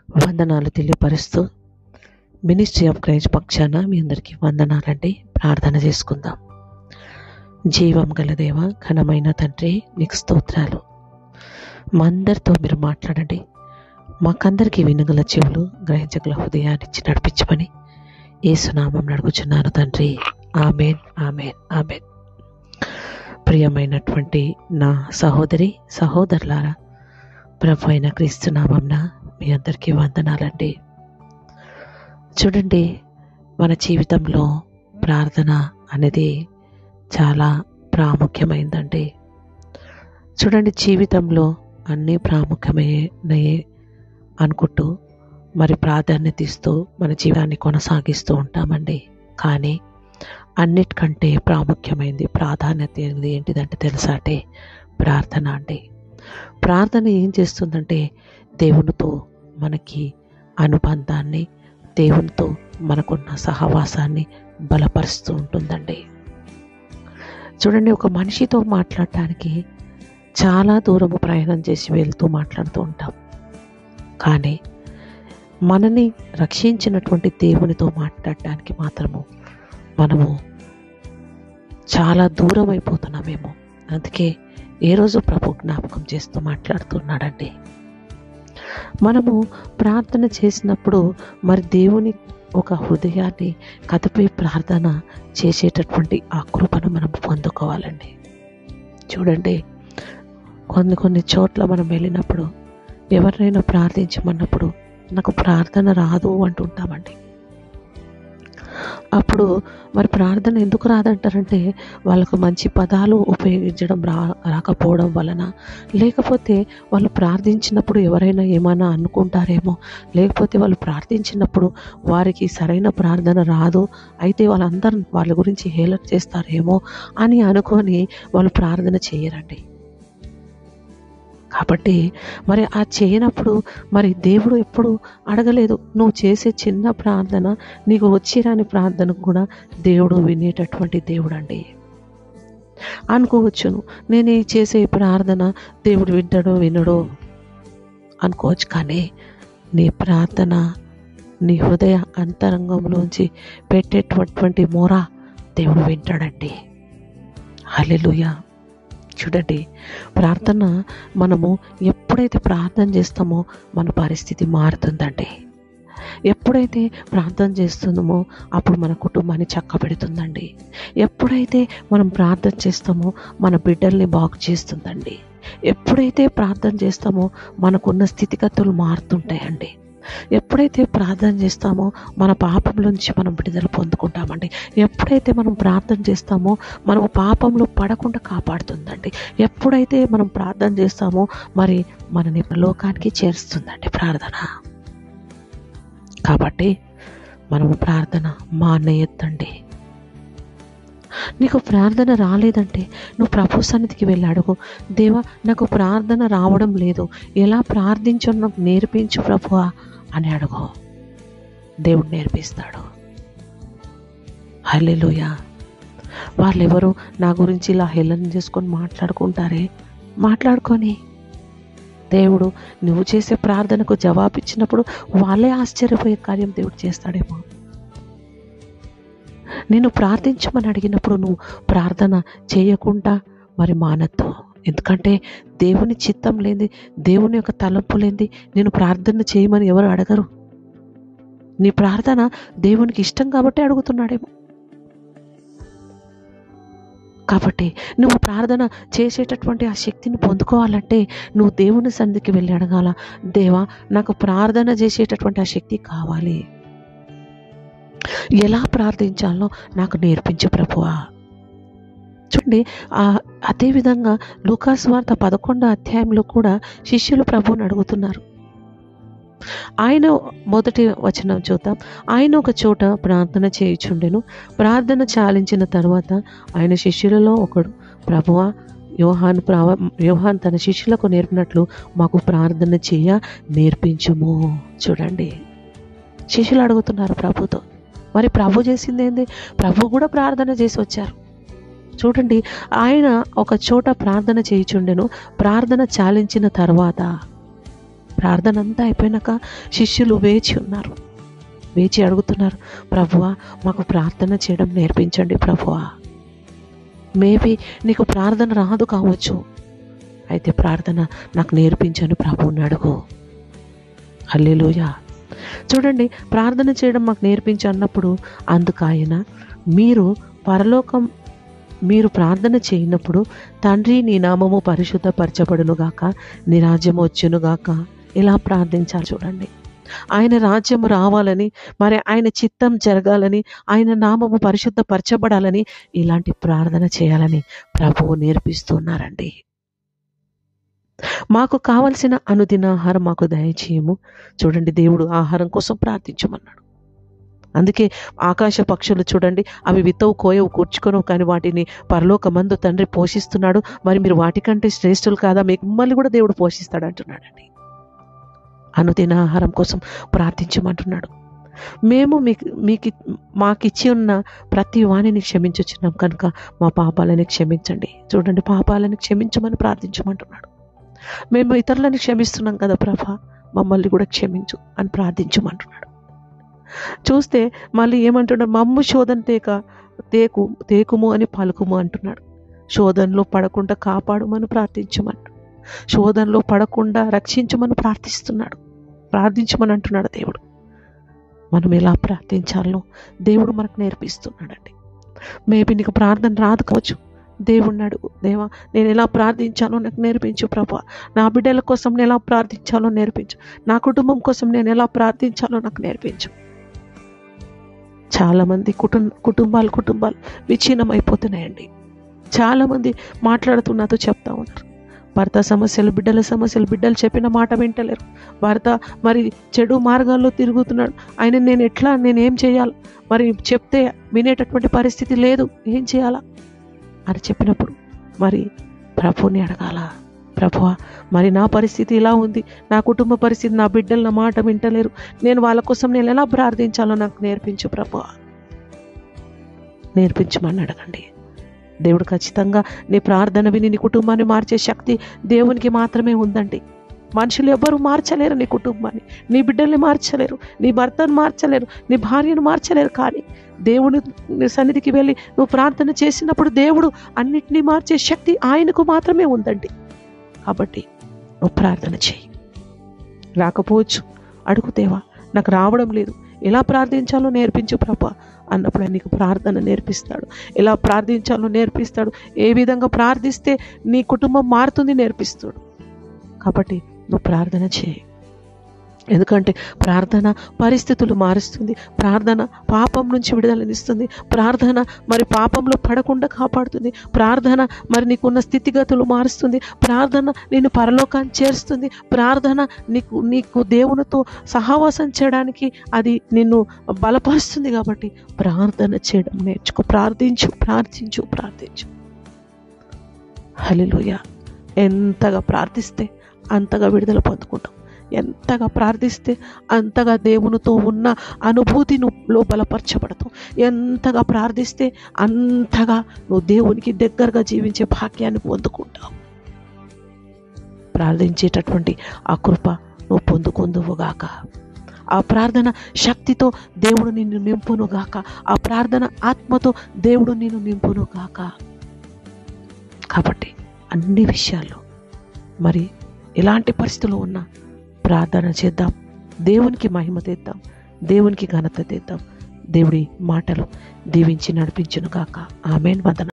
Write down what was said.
వందనాలు తెలియపరుస్తూ ministry of Christ పక్షాన మీ అందరికీ వందనాలండి. ప్రార్థన చేసుకుందాం. జీవం గల దేవ, ఘనమైన తండ్రి, నీకు స్తోత్రాలు. మా అందరితో మీరు మాట్లాడండి. మాకందరికీ వినగల చెవులు, గ్రహించగల హృదయాన్ని ఇచ్చి నడిపించమని యేసునామం అడుగుచున్నాను తండ్రి. ఆమేన్, ఆమేన్, ఆమేన్. ప్రియమైనటువంటి నా సహోదరి సహోదరులారా, ప్రభు అయిన క్రీస్తు నామంన మీ అందరికీ వందనాలండి. చూడండి, మన జీవితంలో ప్రార్థన అనేది చాలా ప్రాముఖ్యమైందండి. చూడండి, జీవితంలో అన్నీ ప్రాముఖ్యమైనయే అనుకుంటూ మరి ప్రాధాన్యత ఇస్తూ మన జీవితాన్ని కొనసాగిస్తూ ఉంటామండి. కానీ అన్నిటికంటే ప్రాముఖ్యమైనది, ప్రాధాన్యత ఏంటిదంటే తెలుసా అంటే ప్రార్థన అండి. ప్రార్థన ఏం చేస్తుందంటే దేవునితో మనకి అనుబంధాన్ని, దేవునితో మనకున్న సహవాసాన్ని బలపరుస్తూ ఉంటుందండి. చూడండి, ఒక మనిషితో మాట్లాడటానికి చాలా దూరము ప్రయాణం చేసి వెళ్తూ మాట్లాడుతూ ఉంటాం. కానీ మనని రక్షించినటువంటి దేవునితో మాట్లాడటానికి మాత్రము మనము చాలా దూరం అయిపోతున్నామేమో. అందుకే ఏ రోజు ప్రభు జ్ఞాపకం చేస్తూ మాట్లాడుతున్నాడండి. మనము ప్రార్థన చేసినప్పుడు మరి దేవుని ఒక హృదయాన్ని కదిపే ప్రార్థన చేసేటటువంటి ఆ కృపను మనం పొందుకోవాలండి. చూడండి, కొన్ని చోట్ల మనం వెళ్ళినప్పుడు ఎవరినైనా ప్రార్థించమన్నప్పుడు నాకు ప్రార్థన రాదు అంటుంటామండి. అప్పుడు మరి ప్రార్థన ఎందుకు రాదంటారంటే వాళ్ళకు మంచి పదాలు ఉపయోగించడం రాకపోవడం వలన, లేకపోతే వాళ్ళు ప్రార్థించినప్పుడు ఎవరైనా ఏమైనా అనుకుంటారేమో, లేకపోతే వాళ్ళు ప్రార్థించినప్పుడు వారికి సరైన ప్రార్థన రాదు, అయితే వాళ్ళందరూ వాళ్ళ గురించి హేళన చేస్తారేమో అని అనుకొని వాళ్ళు ప్రార్థన చేయరండి. కాబట్టి మరి ఆ చేయనప్పుడు మరి దేవుడు ఎప్పుడు అడగలేదు. నువ్వు చేసే చిన్న ప్రార్థన, నీకు వచ్చిరాని ప్రార్థనకు కూడా దేవుడు వినేటటువంటి దేవుడు అండి. అనుకోవచ్చును, నేను చేసే ప్రార్థన దేవుడు వింటాడో వినడో అనుకోవచ్చు. కానీ నీ ప్రార్థన, నీ హృదయ అంతరంగంలోంచి పెట్టేటటువంటి మొర దేవుడు వింటాడండి. హల్లెలూయా. చూడండి, ప్రార్థన మనము ఎప్పుడైతే ప్రార్థన చేస్తామో మన పరిస్థితి మారుతుందండి. ఎప్పుడైతే ప్రార్థన చేస్తున్నామో అప్పుడు మన కుటుంబాన్ని చక్కబెడుతుందండి. ఎప్పుడైతే మనం ప్రార్థన చేస్తామో మన బిడ్డల్ని బాగు చేస్తుందండి. ఎప్పుడైతే ప్రార్థన చేస్తామో మనకున్న స్థితిగతులు మారుతుంటాయండి. ఎప్పుడైతే ప్రార్థన చేస్తామో మన పాపంలోంచి మనం విడుదల పొందుకుంటామండి. ఎప్పుడైతే మనం ప్రార్థన చేస్తామో మనం పాపంలో పడకుండా కాపాడుతుందండి. ఎప్పుడైతే మనం ప్రార్థన చేస్తామో మరి మనని లోకానికి చేరుస్తుందండి ప్రార్థన. కాబట్టి మనము ప్రార్థన మానేయొద్దండి. నీకు ప్రార్థన రాలేదంటే నువ్వు ప్రభు సన్నిధికి వెళ్ళి అడుగు. దేవా, నాకు ప్రార్థన రావడం లేదు, ఎలా ప్రార్థించో నాకు నేర్పించు ప్రభువా అని అడుగు. దేవుడు నేర్పిస్తాడు. హల్లెలూయా. వాళ్ళెవరు నా గురించి ఇలా హేళన చేసుకొని మాట్లాడుకుంటారే, మాట్లాడుకొని దేవుడు నువ్వు చేసే ప్రార్థనకు జవాబిచ్చినప్పుడు వాళ్ళే ఆశ్చర్యపోయే కార్యం దేవుడు చేస్తాడేమో. నేను ప్రార్థించమని అడిగినప్పుడు నువ్వు ప్రార్థన చేయకుండా మరి మానద్దు. ఎందుకంటే దేవుని చిత్తం లేనిది, దేవుని యొక్క తలంపు లేనిది నేను ప్రార్థన చేయమని ఎవరు అడగరు. నీ ప్రార్థన దేవునికి ఇష్టం కాబట్టి అడుగుతున్నాడేమో. కాబట్టి నువ్వు ప్రార్థన చేసేటటువంటి ఆ శక్తిని పొందుకోవాలంటే నువ్వు దేవుని సన్నిధికి వెళ్ళి అడగాల. దేవా, నాకు ప్రార్థన చేసేటటువంటి ఆ శక్తి కావాలి, ఎలా ప్రార్థించాలో నాకు నేర్పించు ప్రభువా. చూడండి, అదేవిధంగా లూకాసు వార్త 11వ అధ్యాయంలో కూడా శిష్యులు ప్రభువుని అడుగుతున్నారు. ఆయన మొదటి వచనం చూద్దాం. ఆయన ఒక చోట ప్రార్థన చేయుచుండెను. ప్రార్థన చాలించిన తర్వాత ఆయన శిష్యులలో ఒకడు, ప్రభువా, యోహాను తన శిష్యులకు నేర్పినట్లు మాకు ప్రార్థన చేయ నేర్పించుము. చూడండి, శిష్యులు అడుగుతున్నారు ప్రభుతో. మరి ప్రభు చేసింది ఏంది? ప్రభు కూడా ప్రార్థన చేసి వచ్చారు. చూడండి, ఆయన ఒక చోట ప్రార్థన చేయుచుండెను. ప్రార్థన చాలించిన తర్వాత ప్రార్థన అంతా అయిపోయినాక శిష్యులు వేచి ఉన్నారు. వేచి అడుగుతున్నారు, ప్రభువా మాకు ప్రార్థన చేయడం నేర్పించండి ప్రభువా. మేబీ నీకు ప్రార్థన రాదు కావచ్చు, అయితే ప్రార్థన నాకు నేర్పించని ప్రభువుని అడుగు. హల్లెలూయా. చూడండి, ప్రార్థన చేయడం మాకు నేర్పించి అన్నప్పుడు అందుకు ఆయన మీరు ప్రార్థన చేయనప్పుడు తండ్రి నీ నామము పరిశుద్ధపరచబడునుగాక, నీ రాజ్యము వచ్చునుగాక ఇలా ప్రార్థించాలి. చూడండి, ఆయన రాజ్యము రావాలని, మరి ఆయన చిత్తం జరగాలని, ఆయన నామము పరిశుద్ధపరచబడాలని ఇలాంటి ప్రార్థన చేయాలని ప్రభువు నేర్పిస్తున్నారండి. మాకు కావలసిన అనుదిన ఆహారం మాకు దయచేయము. చూడండి, దేవుడు ఆహారం కోసం ప్రార్థించమన్నాడు. అందుకే ఆకాశ పక్షులు చూడండి, అవి విత్తవు కోయవు కూర్చుకొనవు, కానీ వాటిని పరలోకమందు తండ్రి పోషిస్తున్నాడు. మరి మీరు వాటికంటే శ్రేష్ఠులు కాదా? మిమ్మల్ని కూడా దేవుడు పోషిస్తాడు అంటున్నాడండి. అనుదిన ఆహారం కోసం ప్రార్థించమంటున్నాడు. మేము మాకిచ్చి ఉన్న ప్రతి వాణిని క్షమించుచున్నాం కనుక మా పాపాలని క్షమించండి. చూడండి, పాపాలని క్షమించమని ప్రార్థించమంటున్నాడు. మేము ఇతరులని క్షమిస్తున్నాం కదా ప్రభా, మమ్మల్ని కూడా క్షమించు అని ప్రార్థించమంటున్నాడు. చూస్తే మళ్ళీ ఏమంటున్నాడు, మమ్ము శోధన తేకుము అని పలుకుము అంటున్నాడు. శోధనలో పడకుండా కాపాడుమని ప్రార్థించమంటు, శోధనలో పడకుండా రక్షించమని ప్రార్థించమని అంటున్నాడు దేవుడు. మనం ఎలా ప్రార్థించాలో దేవుడు మనకు నేర్పిస్తున్నాడండి. మేబీ నీకు ప్రార్థన రాదు కావచ్చు, దేవుడిని అడుగు, దేవా నేను ఎలా ప్రార్థించాలో నాకు నేర్పించు ప్రభా, నా బిడ్డల కోసం నేను ఎలా ప్రార్థించాలో నేర్పించు, నా కుటుంబం కోసం నేను ఎలా ప్రార్థించాలో నాకు నేర్పించు. చాలామంది కుటుంబాలు విచ్ఛిన్నం అయిపోతున్నాయండి. చాలామంది మాట్లాడుతూ నాతో చెప్తా ఉన్నారు, భర్త సమస్యలు, బిడ్డల సమస్యలు, బిడ్డలు చెప్పిన మాట వింటలేరు, భర్త మరి చెడు మార్గాల్లో తిరుగుతున్నాడు, ఆయన నేనేం చేయాలి, మరి చెప్తే వినేటటువంటి పరిస్థితి లేదు, ఏం చేయాలా అని చెప్పినప్పుడు మరి ప్రభువుని అడగాల, ప్రభువా మరి నా పరిస్థితి ఇలా ఉంది, నా కుటుంబ పరిస్థితి, నా బిడ్డలు నా మాట వింటలేరు, నేను వాళ్ళ కోసం నేను ఎలా ప్రార్థించాలో నాకు నేర్పించు ప్రభువా, నేర్పించమని అడగండి. దేవుడు ఖచ్చితంగా నీ ప్రార్థన విని నీ కుటుంబాన్ని మార్చే శక్తి దేవునికి మాత్రమే ఉందండి. మనుషులు ఎవ్వరూ మార్చలేరు నీ కుటుంబాన్ని, నీ బిడ్డల్ని మార్చలేరు, నీ భర్తను మార్చలేరు, నీ భార్యను మార్చలేరు. కానీ దేవుని సన్నిధికి వెళ్ళి నువ్వు ప్రార్థన చేసినప్పుడు దేవుడు అన్నిటినీ మార్చే శక్తి ఆయనకు మాత్రమే ఉందండి. కాబట్టి నువ్వు ప్రార్థన చేయి. రాకపోవచ్చు, అడుగు, దేవా నాకు రావడం లేదు, ఎలా ప్రార్థించాలో నేర్పించు ప్రభా అన్నప్పుడు ఆయన నీకు ప్రార్థన నేర్పిస్తాడు, ఎలా ప్రార్థించాలో నేర్పిస్తాడు, ఏ విధంగా ప్రార్థిస్తే నీ కుటుంబం మారుతుంది నేర్పిస్తాడు. కాబట్టి నువ్వు ప్రార్థన చేయి. ఎందుకంటే ప్రార్థన పరిస్థితులు మారుస్తుంది, ప్రార్థన పాపం నుంచి విడుదలనిస్తుంది, ప్రార్థన మరి పాపంలో పడకుండా కాపాడుతుంది, ప్రార్థన మరి నీకున్న స్థితిగతులు మారుస్తుంది, ప్రార్థన నిన్ను పరలోకాన్ని చేరుస్తుంది, ప్రార్థన నీకు దేవునితో సహవాసం చేయడానికి అది నిన్ను బలపరుస్తుంది. కాబట్టి ప్రార్థన చేయడం నేర్చుకో, ప్రార్థించు. హల్లెలూయా. ఎంతగా ప్రార్థిస్తే అంతగా విడుదల పొందుకుంటాం, ఎంతగా ప్రార్థిస్తే అంతగా దేవునితో ఉన్న అనుభూతిలో బలపరచబడతావు, ఎంతగా ప్రార్థిస్తే అంతగా నువ్వు దేవునికి దగ్గరగా జీవించే భాగ్యాన్ని పొందుకుంటావు. ప్రార్థించేటటువంటి ఆ కృప నువ్వు పొందుకుందువుగాక. ఆ ప్రార్థన శక్తితో దేవుడు నిన్ను నింపునుగాక, ఆ ప్రార్థన ఆత్మతో దేవుడు నిన్ను నింపునుగాక. కాబట్టి అన్ని విషయాల్లో మరి ఎలాంటి పరిస్థితుల్లో ఉన్నా ప్రార్థన చేద్దాం, దేవునికి మహిమ తెద్దాం, దేవునికి ఘనత తెద్దాం. దేవుడి మాటలు దీవించి నడిపించును గాక. ఆమేన్. వందనాలు.